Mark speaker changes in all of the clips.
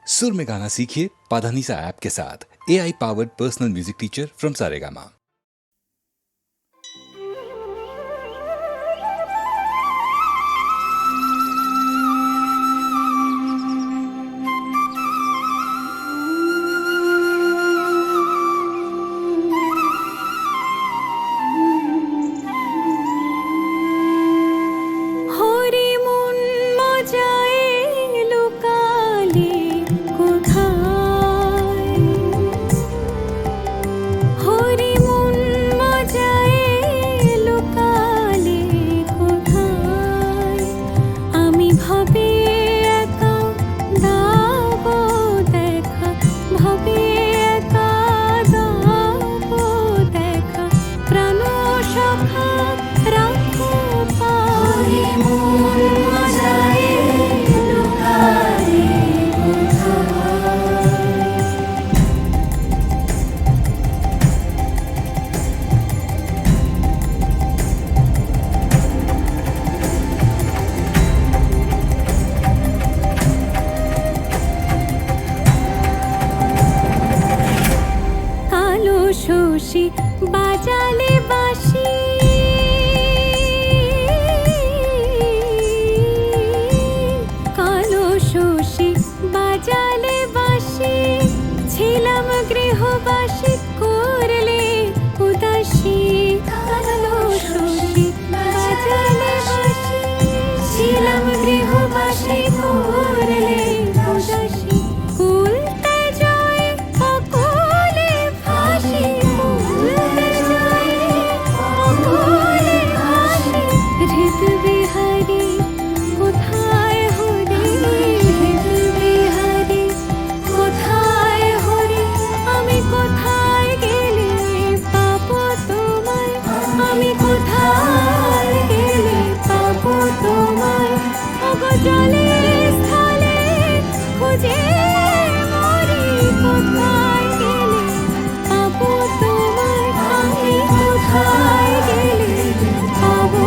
Speaker 1: सुर में गाना सीखिए पाधानीसा ऐप के साथ। AI powered personal music teacher from Saregama.
Speaker 2: বাজালে বাঁশি কালো শশী বাজালে বাঁশি ছিলাম গৃহবাসী করলে উদাসী কালো শশী বাজালে বাঁশি ছিলাম গৃহবাসী করলে উদাসী কুলতে যায় অকুলে ফাঁসি বিহারি কোথায় হরি বিহারি কোথায় হরি আমি কোথায় গেলে পাবো তোমায় আমি কোথায় গেলে পাবো তোমায় ওগো জলে স্থলে খুঁজে মরি কোথায় গেলে পাবো তোমায় আমি কোথায় গেলে পাবো।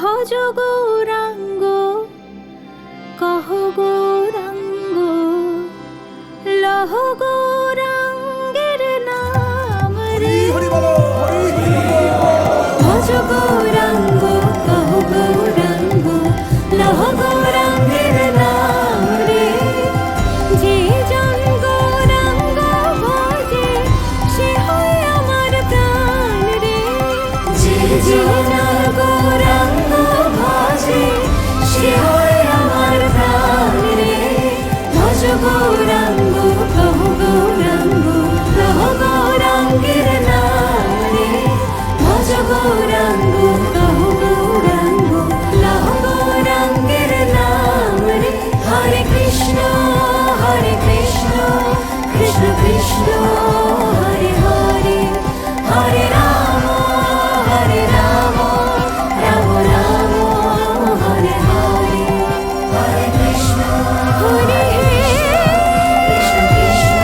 Speaker 2: ভজ গৌরাঙ্গ কহ গৌরাঙ্গ লহ গৌরাঙ্গের নাম রে ভজ গৌরাঙ্গ কহ গৌরাঙ্গ লহ গৌরাঙ্গের নাম রে যে জন গৌরাঙ্গ ভজে সে হয় আমার প্রাণ রে যে জন গৌরাঙ্গ ভজে সে হয় আমার প্রাণ রে ভজ গৌরাঙ্গ কহ গৌরাঙ্গ লহ গৌরাঙ্গের নাম রে ভজ গৌরাঙ্গ কহ গৌরাঙ্গ লহ গৌরাঙ্গের নাম রে হরে কৃষ্ণ কৃষ্ণ কৃষ্ণ হরে হরে হরে রাম রাম রাম হরে হরে হরে কৃষ্ণ হরে কৃষ্ণ কৃষ্ণ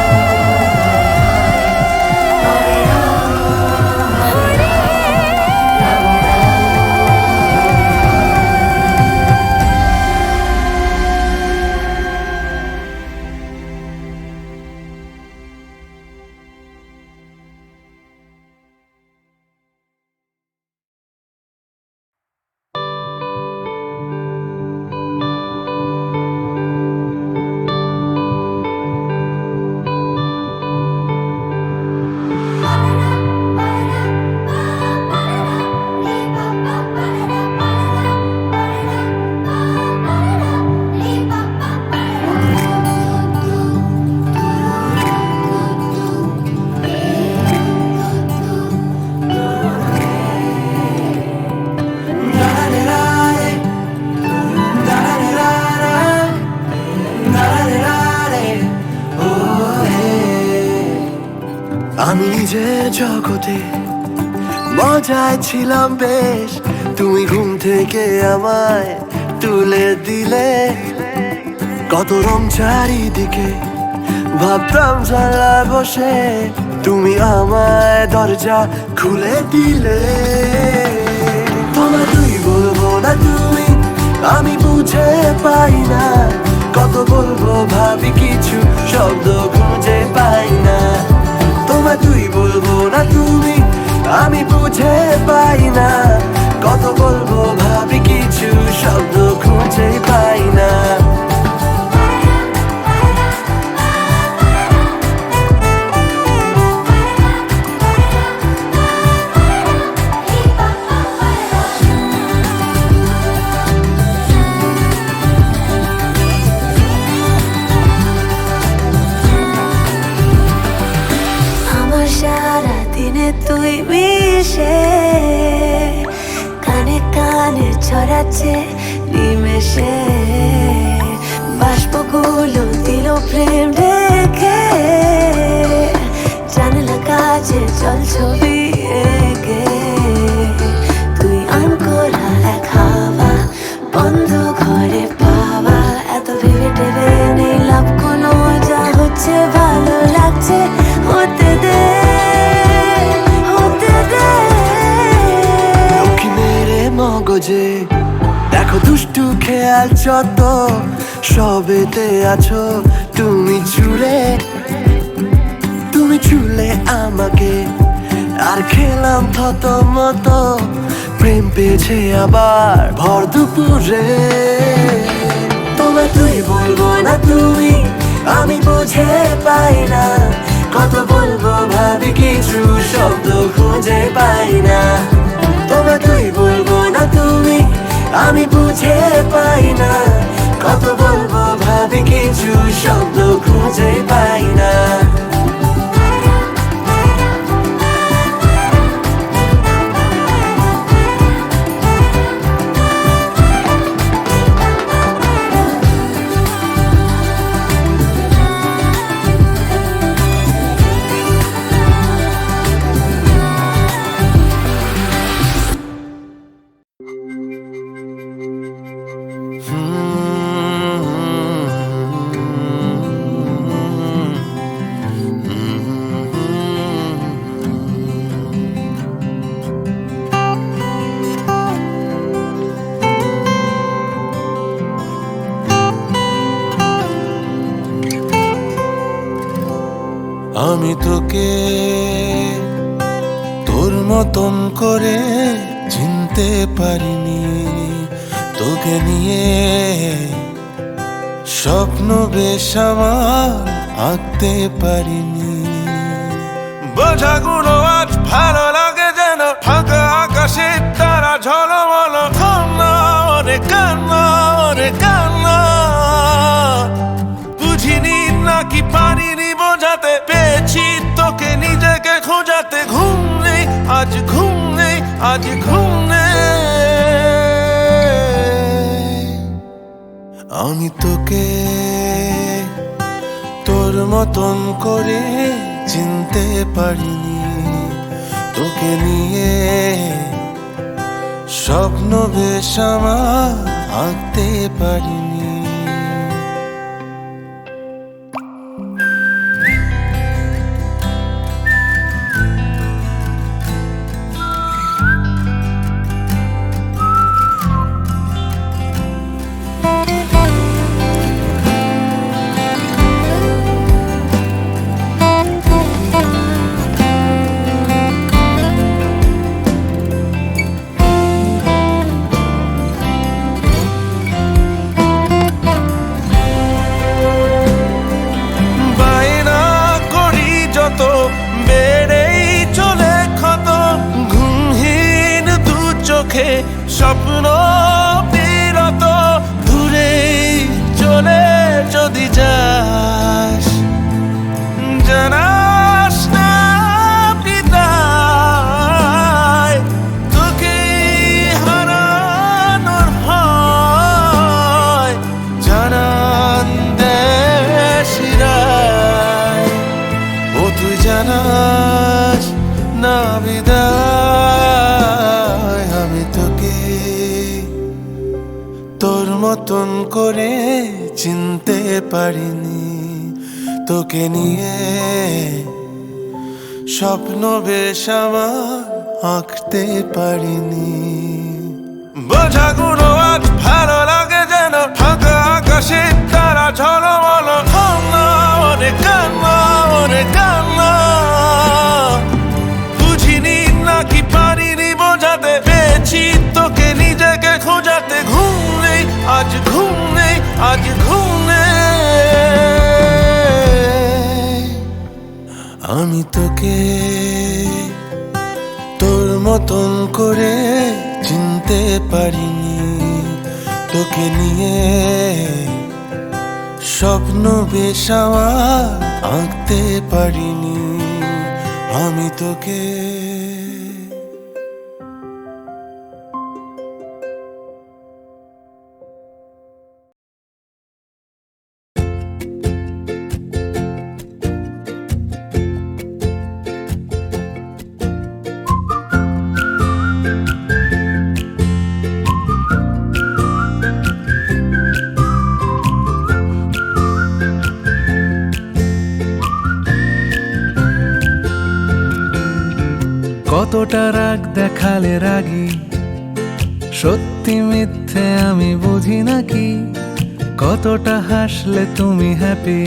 Speaker 3: আমি নিজের জগতে মজায় ছিলাম বেশ, তুমি ঘুম থেকে আমায় তুলে দিলে। কত রং চারিদিকে ভাবতাম জানলায় বসে, তুমি আমায় দরজা খুলে দিলে। তোমায় তুই বলবো না তুমি, আমি বুঝে পাই না। কত বলবো ভাবি কিছু শব্দ খুঁজে পাই না। তোমায় তুই বলবো না তুমি, আমি বুঝে পাই না। কত বলবো ভাবি কিছু শব্দ খুঁজে পাই না।
Speaker 2: আমার সারা দিনে তুই মিশে, কানে কানে ছড়াচ্ছে নিমেষে। বাষ্পগুলো দিল প্রেম ঢেকে, জানলা কাছে জল ছবি এঁকে। তুই আনকোরা এক হাওয়া, বন্ধ ঘরে পাওয়া। এত ভেবে টেবে নেই লাভ কোনো, যা হচ্ছে ভালো লাগছে হতে দে, হতে দে।
Speaker 3: দক্ষিণের মগজে দেখো দুষ্টু খেয়াল যত, সবেতে আছো তুমি চুলে। তুমি চুলে আমাকে আর খেলাম থত মতো, প্রেম পেয়েছে আবার ভর দুপুরে। তোমায় তুই বলবো না তুমি, আমি বুঝে পাই না। কত বলবো ভাবি কিছু শব্দ খুঁজে পাই না। তোমায় তুই বলবো না তুমি, আমি বুঝে পাই না। কত বলবো ভাবি কিছু শব্দ খুঁজে পাই না।
Speaker 4: আমি তোকে তোর মতন করে চিনতে পারিনি, তোকে নিয়ে স্বপ্ন বেশ আমার আঁকতে পারিনি। বোঝাগুলো আজ ভালো লাগে যেন, ফাঁকা আকাশে তারা ঝলমল। কান্না রে কান্না রে কান্না, বুঝিনি নাকি পারিনি বোঝাতে, পেয়েছি তোকে নিজেকে খোঁজাতে। ঘুম নেই আজ, ঘুম নেই আজ, ঘুম নেই। আমি তোকে তোর মতন করে চিনতে পারিনি, তোকে নিয়ে স্বপ্ন বেশ আমার আঁকতে পারিনি। স্বপ্ন বিরত দূরে চলে যদি যাস, জানাস না পিতায় তোকে হারানোর ভয়। জানান দেশিরায় ও তুই জানা বিদায়। আমি তোকে তোর মতন করে চিনতে পারিনি, তোকে নিয়ে স্বপ্ন বেশ আমার আঁকতে পারিনি। বোঝাগুলো আজ ভালো লাগে যেন ফাঁকা আকাশে তারা ঝলমল। কান্না অনেক কান্না, অনেক কান্না, বুঝিনি নাকি পারিনি বোঝাতে, পেয়েছি তোকে নিজেকে খোঁজাতে। ঘুম নেই আজ, ঘুম নেই আজ, ঘুম নেই। আমি তোকে তোর মতন করে চিনতে পারিনি, তোকে নিয়ে স্বপ্ন বেশ আমার আঁকতে পারিনি। আমি তোকে
Speaker 5: কতটা রাগ দেখালে রাগী, সত্যি মিথ্যে আমি বুঝি নাকি। কতটা হাসলে তুমি হ্যাপি,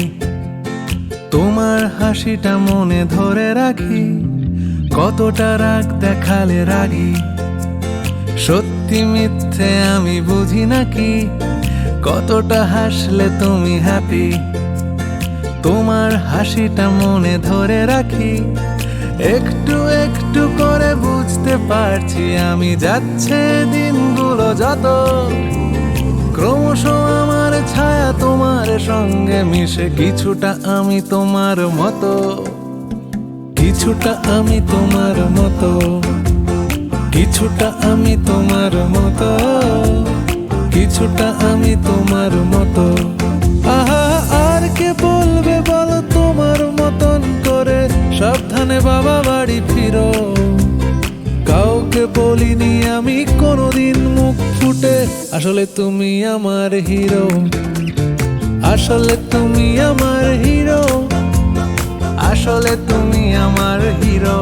Speaker 5: তোমার হাসিটা মনে ধরে রাখি। কতটা রাগ দেখালে রাগী, সত্যি মিথ্যে আমি বুঝি নাকি। কতটা হাসলে তুমি হ্যাপি, তোমার হাসিটা মনে ধরে রাখি। একটু একটু করে বুঝতে পারছি আমি, যাচ্ছে দিনগুলো যত, ক্রমশ আমার ছায়া তোমার সঙ্গে মিশে। কিছুটা আমি তোমার মতো, কিছুটা আমি তোমার মতো, কিছুটা আমি তোমার মতো, কিছুটা আমি তোমার মতো। আহা, আর কে বলবে বলো তোমার মতন করে, সাবধানে বাবা বাড়ি ফিরো। কাউকে বলিনি আমি কোনোদিন মুখ ফুটে, আসলে তুমি আমার হিরো, আসলে তুমি আমার হিরো, আসলে তুমি আমার হিরো।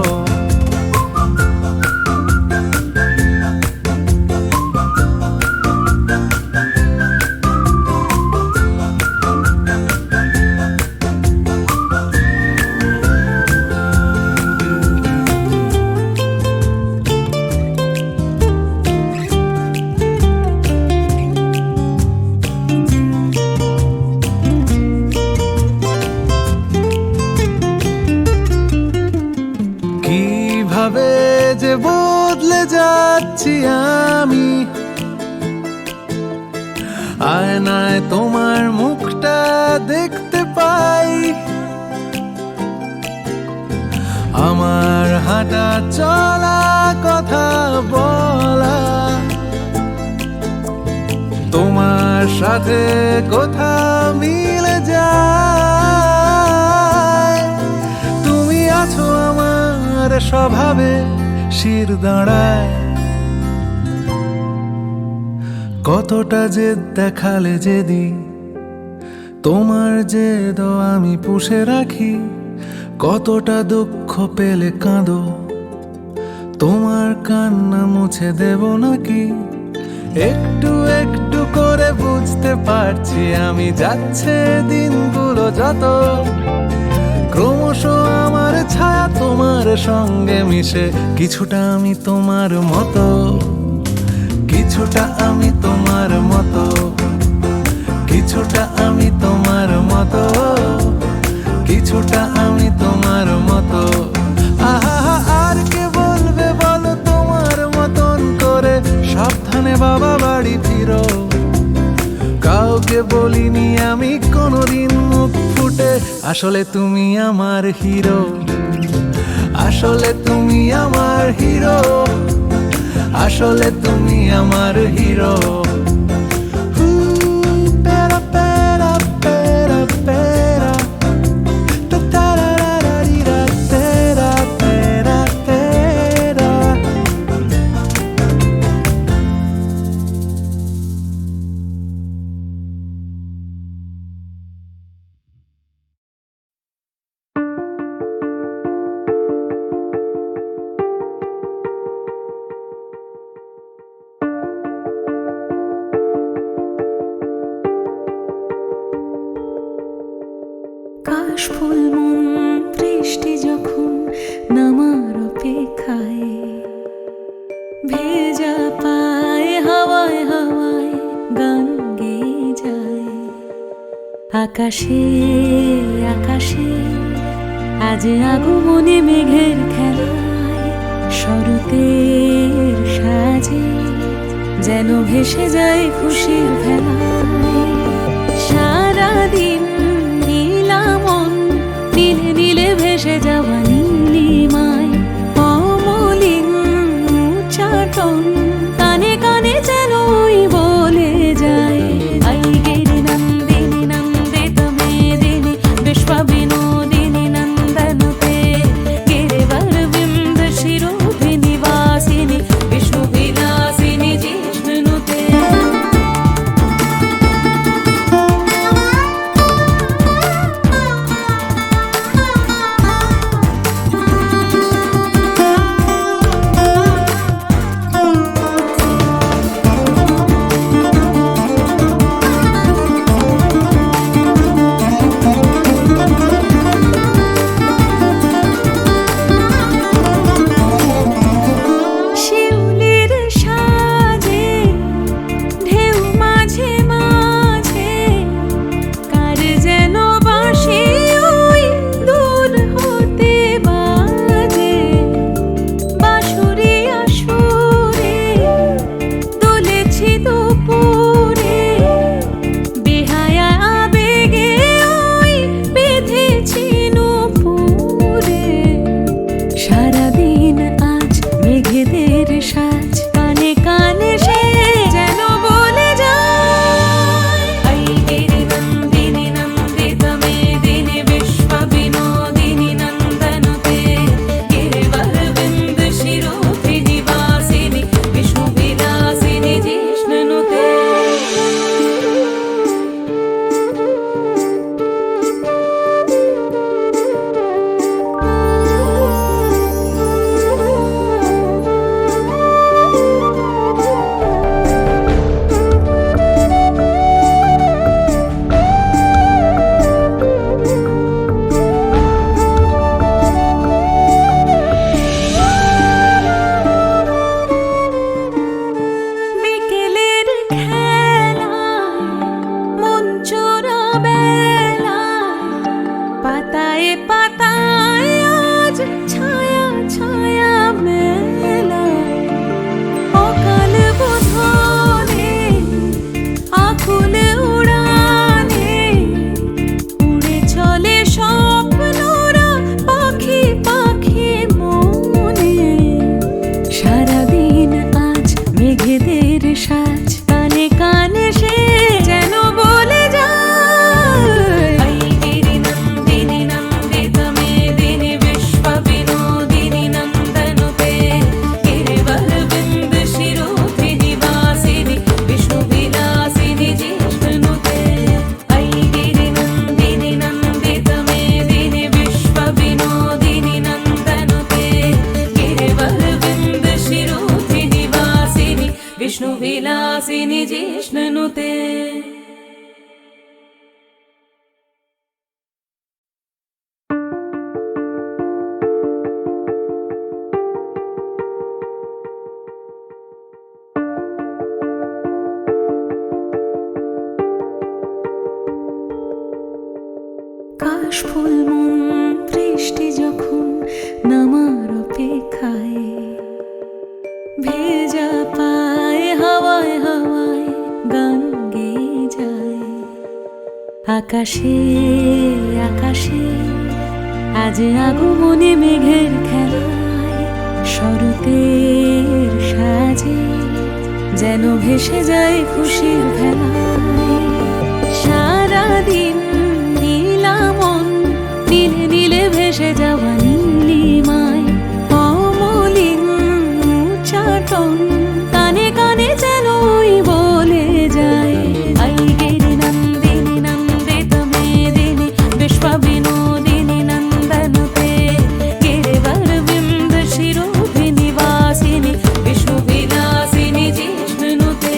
Speaker 5: কিভাবে যে বদলে যাচ্ছি আমি, আয়নায় তোমার মুখটা দেখতে পাই। আমার হাঁটা চলা কথা বলা, তোমার সাথে কথা মিলে যায়। তুমি আছো আমার স্বভাবে শির দাঁড়ায়। কতটা জেদ দেখালে যেদি, তোমার জেদ আমি পুষে রাখি। কতটা দুঃখ পেলে কাঁদো, তোমার কান্না মুছে দেব নাকি। একটু একটু করে বুঝতে পারছি আমি, যাচ্ছে দিনগুলো যত, ক্রমশ আমার ছায়া তোমার সঙ্গে মিশে। কিছুটা আমি তোমার মতো, কিছুটা আমি তোমার মতো, কিছুটা আমি তোমার মতো, কিছুটা আমি তোমার মতো। আহা, আর কে বলবে বলো তোমার মতন করে, সাবধানে বাবা বাড়ি ফিরো। কাউকে বলিনি আমি কোনোদিন মুখ ফুটে, আসলে তুমি আমার হিরো, আসলে তুমি আমার হিরো, আসলে তুমি আমার হিরো।
Speaker 2: কাশফুল মন বৃষ্টি যখন নামার অপেক্ষায়, ভেজা পায়ে হাওয়ায় হাওয়ায় গান গেয়ে যায়। আকাশে আকাশে আজ আগমনে মেঘের খেলায়, শরতের সাজে যেন ভেসে যায় খুশির ভেলায়। সারাদিন নীলামন নীলে নীলে ভেসে যাওয়া নীলিমায়, অমলিন উচ্চাটন কানে কানে যেন ওই বলে যায়। আই গিরি নন্দিনী নন্দিত মেদিনী বিশ্ব বিনোদিনী নন্দনুতে, গিরিবর বিন্দ শিরোভি নিবাসিনী বিষ্ণু বিলাসিনী জিষ্ণুতে। শিউলির সাজে ঢেউ মাঝে মাঝে কার যেন বাঁশি ওই দূর হতে বাজে। বাঁশুরি আসরে দুলেছি দুপুরে, বেহায়া আবেগে ওই বেঁধেছি নূপুরে। সারাদিন আজ মেঘেদের সাজ কানে কানে সে যেন বলে যায়। আই গিরি নন্দিনী নন্দিত মেদিনী বিশ্ব বিনোদিনী নন্দনুতে, গিরিবর বিন্দ শিরোভি নিবাসিনী বিষ্ণু বিলাসিনী জিষ্ণুতে। বিকেলের খেলায় মন চোরা বেলায়, পাতায় পাতায় আজ ছায়া ছায়া মেলায়। অকাল বোধনে আকুল উড়ানে উড়ে চলে স্বপ্নরা পাখি পাখি মনে। সারাদিন আজ মেঘেদের সাজ কানে কানে সে যেন বলে যায়। আই গিরি নন্দিনী নন্দিত মেদিনী বিশ্ব বিনোদিনী নন্দনুতে, গিরিবর বিন্দ শিরোভি নিবাসিনী বিষ্ণু বিলাসিনী জিষ্ণুতে। আই গিরি নন্দিনী নন্দিত মেদিনী বিশ্ব বিনোদিনী নন্দনুতে, গিরিবর বিন্দ শিরোভি নিবাসিনী বিষ্ণু বিলাসিনী জিষ্ণুতে। কাশফুল মন বৃষ্টি যখন নামার অপেক্ষায়, ভেজা পায়ে হাওয়ায় হাওয়ায় গান গেয়ে যায়। আকাশে আকাশে আজ আগমনে মেঘের খেলায়, শরতের সাজে যেন ভেসে যায় খুশির ভেলায়। সারাদিন নীলামন নীলে নীলে ভেসে যাওয়া নীলিমায়, অমলিন উচ্চাটন কানে কানে যেন ওই বলে যায়। আই গিরি নন্দিনী নন্দিত মেদিনী বিশ্ব বিনোদিনী নন্দনুতে, গিরিবর বিন্দ শিরোভি নিবাসিনী বিষ্ণু বিলাসিনী জিষ্ণুতে।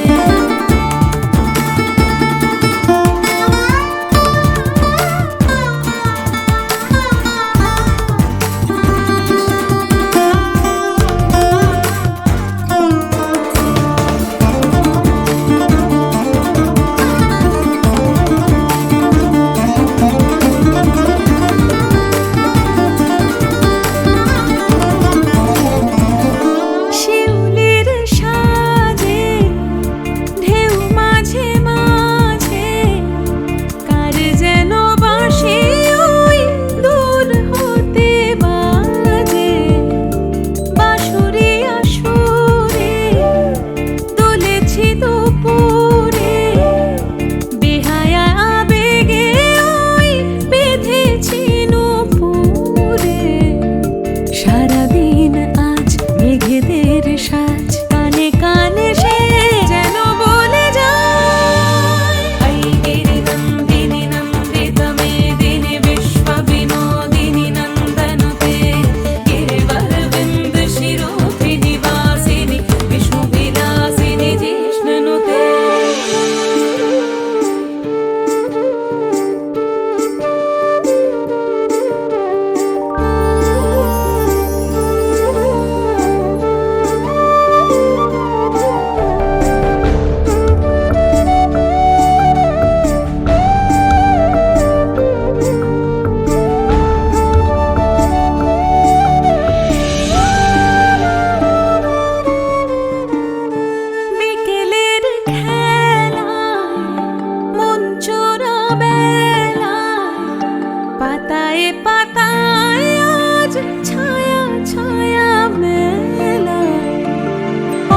Speaker 2: পাতায় পাতায় আজ ছায়া ছায়া মেলা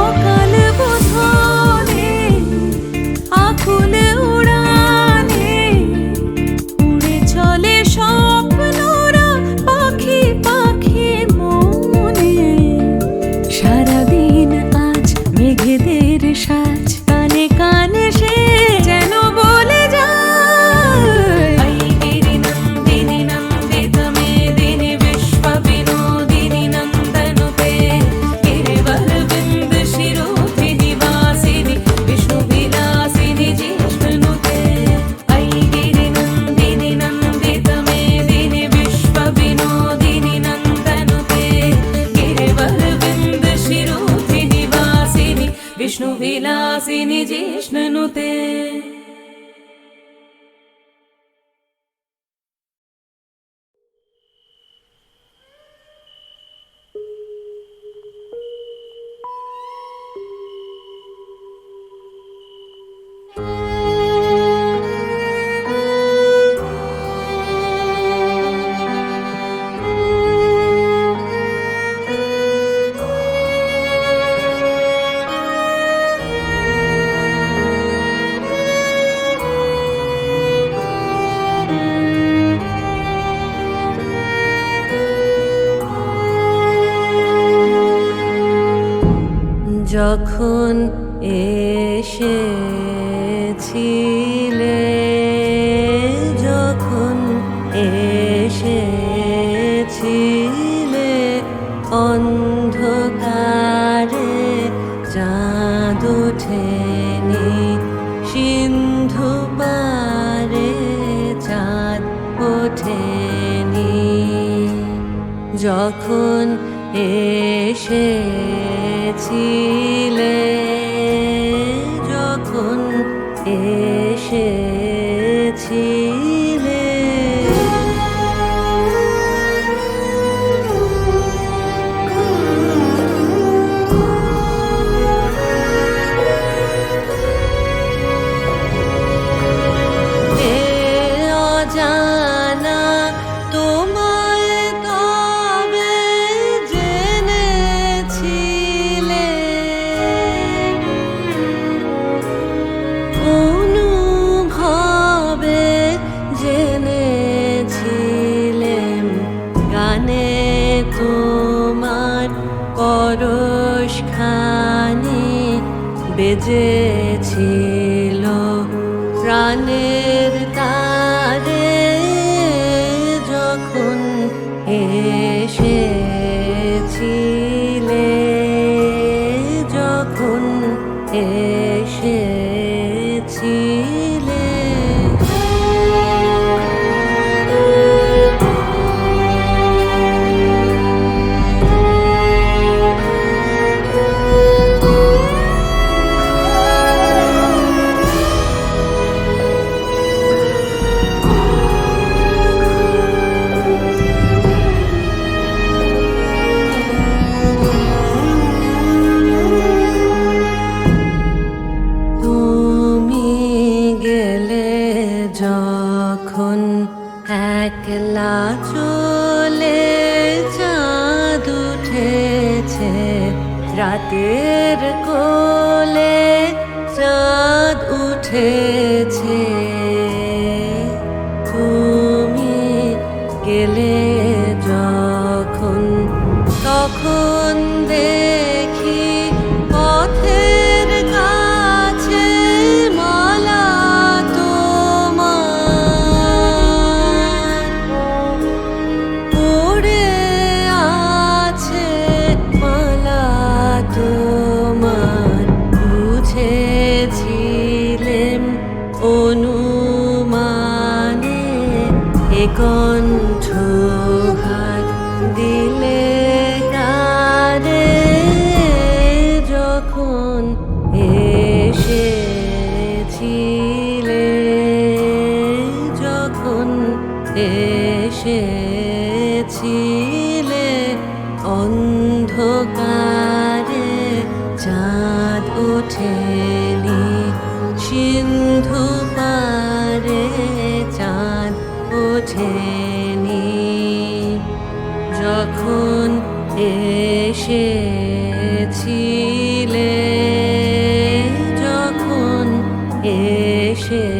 Speaker 2: অকাল বোধনে আকুল উড়ানে উড়ে চলে স্বপ্নরা পাখি পাখি মনে সারাদিন আজ মেঘেদের সাজ কানে কানে সে যেন বলে যায় আই গিরি নন্দিনী নন্দিত মেদিনী বিশ্ব বিনোদিনী নন্দনুতে গিরিবর বিন্দ শিরোধি নিবাসিনী বিষ্ণু বিলাসিনী জিষ্ণুতে আই গিরি নন্দিনী নন্দিত মেদিনী বিশ্ব বিনোদিনী নন্দনুতে গিরিবর বিন্দ শিরোধি নিবাসিনী বিষ্ণু বিলাসিনী জিষ্ণুতে যখন এসেছিলে যখন এসেছিলে অন্ধকারে চাঁদ ওঠেনি সিন্ধু পারে চাঁদ ওঠেনি যখন এসেছিলে যখন এসেছিলে এ অজানা তোমায় তবে জেনেছিলে অনুভবে জেনেছিলেন গানে তোমার পরশখানি বেজেছিল প্রাণের তারে যখন এসেছিলে যখন এসেছিলে তুমি গেলে যখন একলা চলে চাঁদ উঠেছে রাতের কোলে চাঁদ উঠেছে তুমি গেলে যখন তখন দেখি পথের কাছে মালা তোমার পড়ে আছে মালা তোমার বুঝেছিলেন অনুমানে এ কণ্ঠঘাত দিলে কারে যখন এসেছিলে যখন এসেছিলে অন্ধকারে চাঁদ ওঠেনি সিন্ধু পারে চাঁদ ওঠেনি যখন এসেছিলে, যখন এসেছিলে।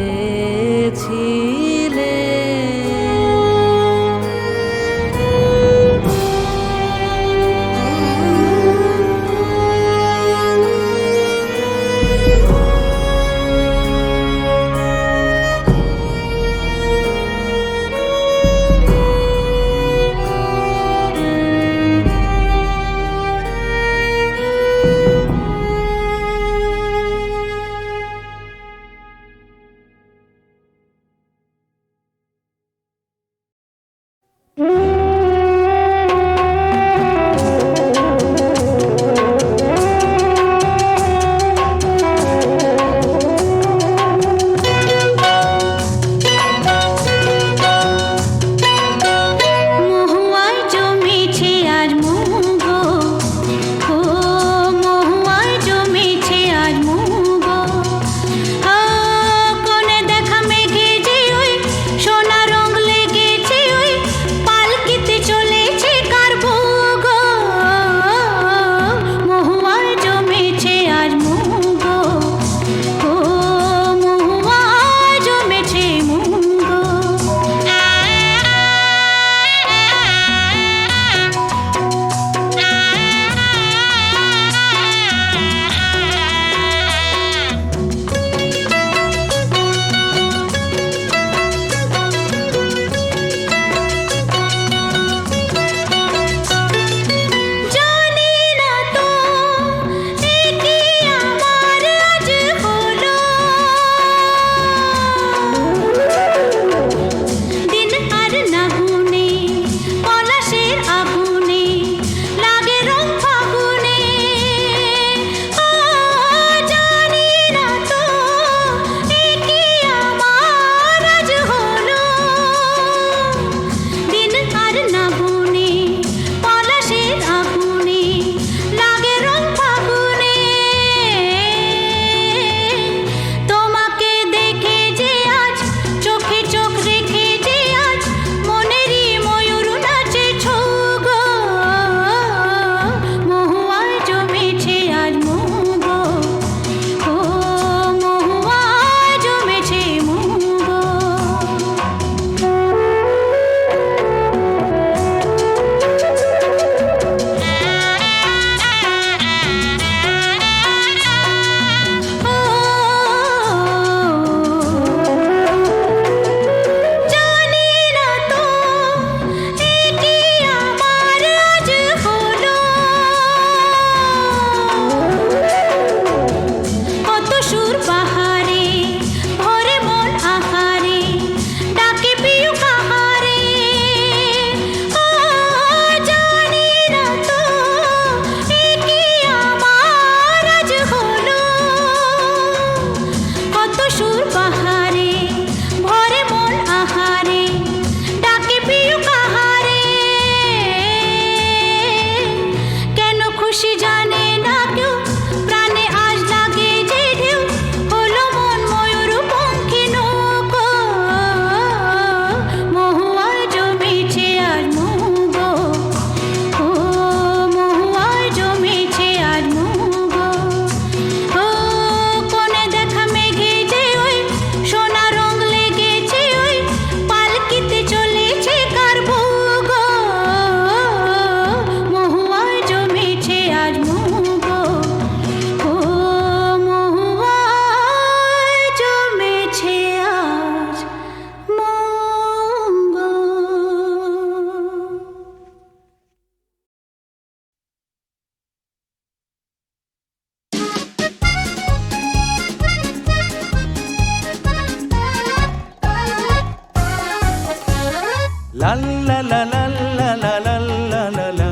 Speaker 4: লা লা লা লা লা লা লা লা লা লা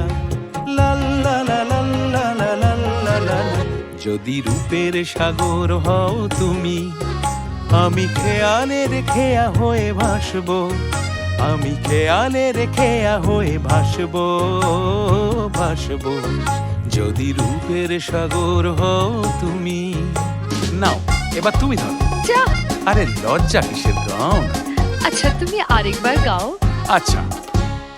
Speaker 4: লা লা লা লা লা লা লা লা লা। যদি রূপের সাগর হও তুমি, আমি খেয়ালের খেয়া হয়ে ভাসবো, আমি খেয়ালের খেয়া হয়ে ভাসবো ভাসবো। যদি রূপের সাগর হও তুমি। নাও এবার তুমি ধরো।
Speaker 6: যা,
Speaker 4: আরে লজ্জা কিসের, গাও না।
Speaker 6: আচ্ছা তুমি আরেকবার গাও।
Speaker 4: আচ্ছা,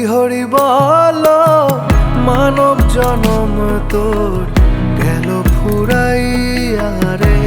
Speaker 5: হরি হরি বলো মানব জনম তোর গেল ফুরাইয়া রে।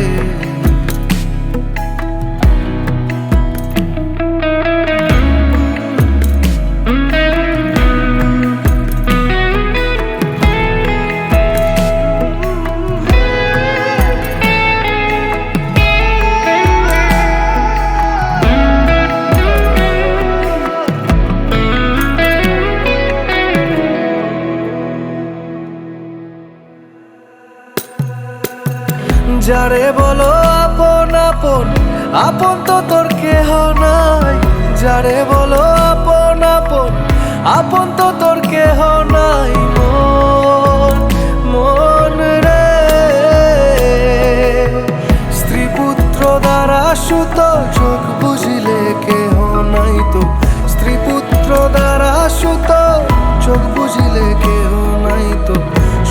Speaker 5: যারে বলো আপন আপন, আপন তো তোর কেহ নাই। যারে বলো আপন আপন, আপন তো তোর কেহ নাই। মন মন রে, স্ত্রী পুত্র দ্বারা সুত চোখ বুঝিলে কেহ নাই তো। স্ত্রী পুত্র দ্বারা সুত চোখ বুঝিলে কেহ নাই তো।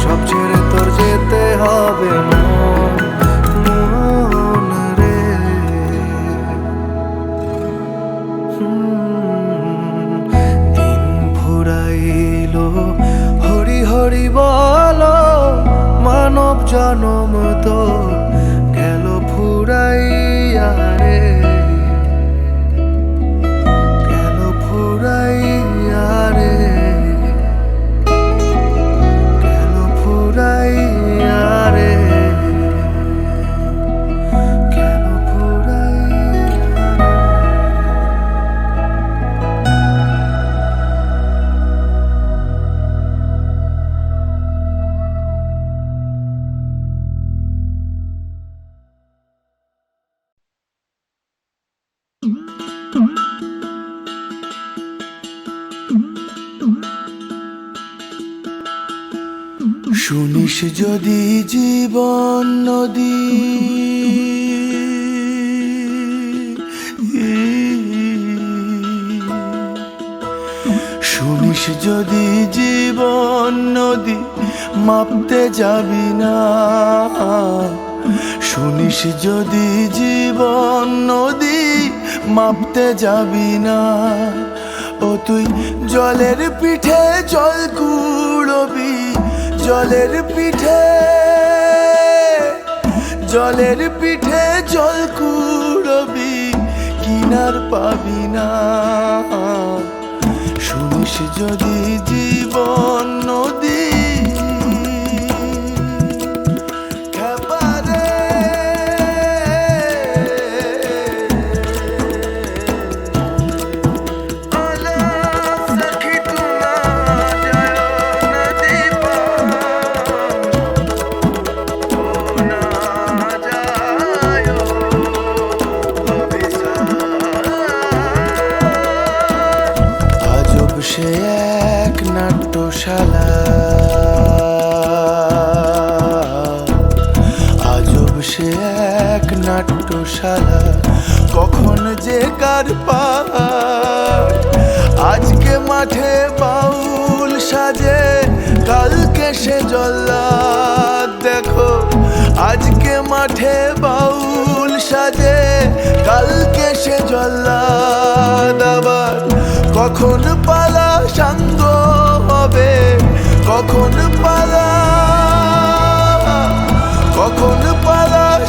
Speaker 5: সব ছেড়ে তোর যেতে হবে মন মন রে। দিন ফুরাইলো হরি হরি বলো মানব জনম তোর গেল ফুরাইয়া রে। গেল ফুরাইয়া রে। গেল ফুরাইয়া রে। গেল ফুরাইয়া রে। শুনিস যদি জীবন নদী, শুনিস যদি জীবন নদী মাপতে যাবি না। শুনিস যদি জীবন নদী মাপতে যাবি না। ও তুই জলের পিঠে জল কুড়বি, জলের পিঠে জলের পিঠে জল কুড়বি, কিনার পাবি না। শুনিস যদি জীবন নদী সে এক নাট্যশালা, আজব সে এক নাট্যশালা। কখন যে কার পার, আজকে মাঠে বাউল সাজে, কালকে সে জল্লাদ। দেখো আজকে মাঠে বাউল সাজে, কালকে সে জল্লাদ। আবার কখন পালা সাঙ্গ হবে, কখন পালা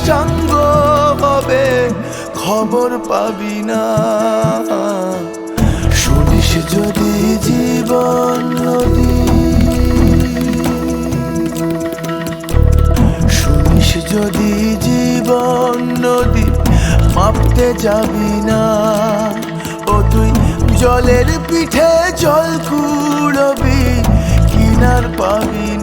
Speaker 5: সাঙ্গ হবে, খবর পাবি না। শুনিস যদি জীবন নদী, শুনিস যদি জীবন নদী মাপতে যাবি না। ও তুই জলের পিঠে জল কুড়বি, কিনার পাবি না।